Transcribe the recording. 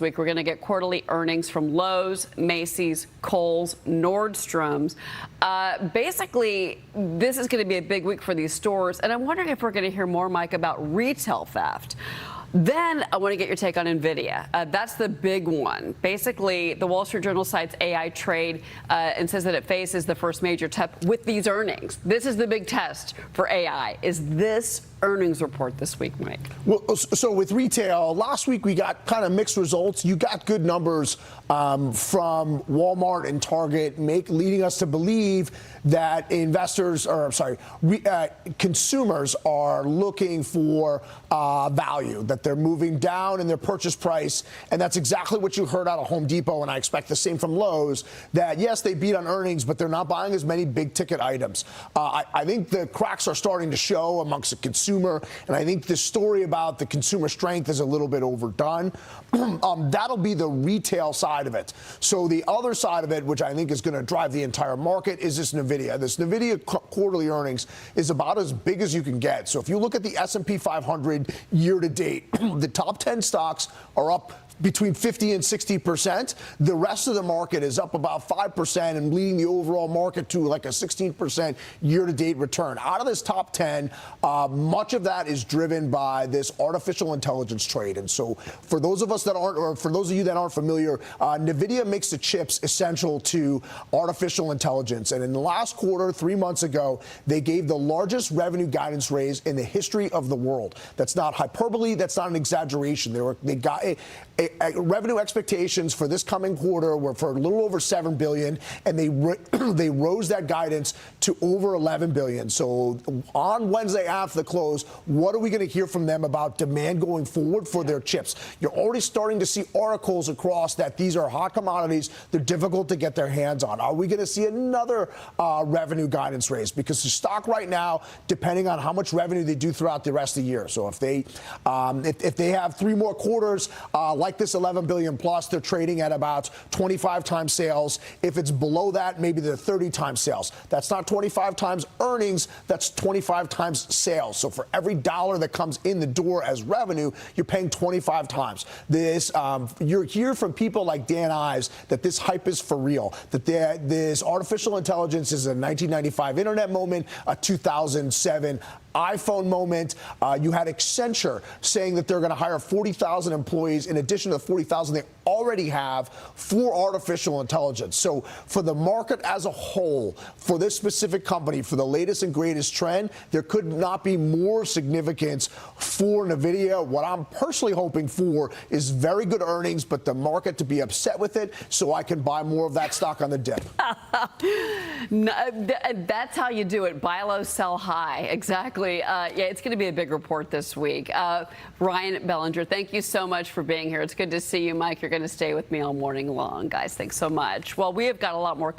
this week. We're going to get quarterly earnings from Lowe's, Macy's, Kohl's, Nordstrom's. Basically, this is going to be a big week for these stores, and I'm wondering if we're going to hear more, Mike, about retail theft. Then I want to get your take on Nvidia. That's the big one. Basically, the Wall Street Journal cites AI trade and says that it faces the first major test with these earnings. This is the big test for AI. Is this earnings report this week, Mike? Well, so with retail, last week we got kind of mixed results. You got good numbers from Walmart and Target, leading us to believe that consumers are looking for value, that they're moving down in their purchase price, and that's exactly what you heard out of Home Depot, and I expect the same from Lowe's, that yes, they beat on earnings, but they're not buying as many big ticket items. I think the cracks are starting to show amongst the consumer, and I think the story about the consumer strength is a little bit overdone. That'll be the retail side of it. So the other side of it, which I think is going to drive the entire market, is this Nvidia. This Nvidia quarterly earnings is about as big as you can get. So if you look at the S&P 500 year to date, the top 10 stocks are up between 50 and 60%. The rest of the market is up about 5% and leading the overall market to like a 16% year-to-date return. Out of this top 10, much of that is driven by this artificial intelligence trade. And so for those of us that aren't, or for those of you that aren't familiar, Nvidia makes the chips essential to artificial intelligence. And in the last quarter, 3 months ago, they gave the largest revenue guidance raise in the history of the world. That's not hyperbole. That's not an exaggeration. They got revenue expectations for this coming quarter were for a little over $7 billion, and they rose that guidance to over $11 billion. So on Wednesday after the close, what are we going to hear from them about demand going forward for their chips? You're already starting to see articles across that these are hot commodities. They're difficult to get their hands on. Are we going to see another revenue guidance raise? Because the stock right now, depending on how much revenue they do throughout the rest of the year. So if they have 3 more quarters like this 11 billion plus, they're trading at about 25 times sales. If it's below that, maybe they're 30 times sales. That's not 25 times earnings, that's 25 times sales. So for every dollar that comes in the door as revenue, you're paying 25 times. This, you're hear from people like Dan Ives that this hype is for real, that this artificial intelligence is a 1995 internet moment, a 2007 iPhone moment. You had Accenture saying that they're going to hire 40,000 employees in addition to the 40,000 they already have for artificial intelligence. So for the market as a whole, for this specific company, for the latest and greatest trend, there could not be more significance for Nvidia. What I'm personally hoping for is very good earnings, but the market to be upset with it so I can buy more of that stock on the dip. No, that's how you do it. Buy low, sell high. Exactly. Yeah, it's going to be a big report this week. Ryan Bellinger, thank you so much for being here. It's good to see you, Mike. You're going to stay with me all morning long, guys. Thanks so much. Well, we have got a lot more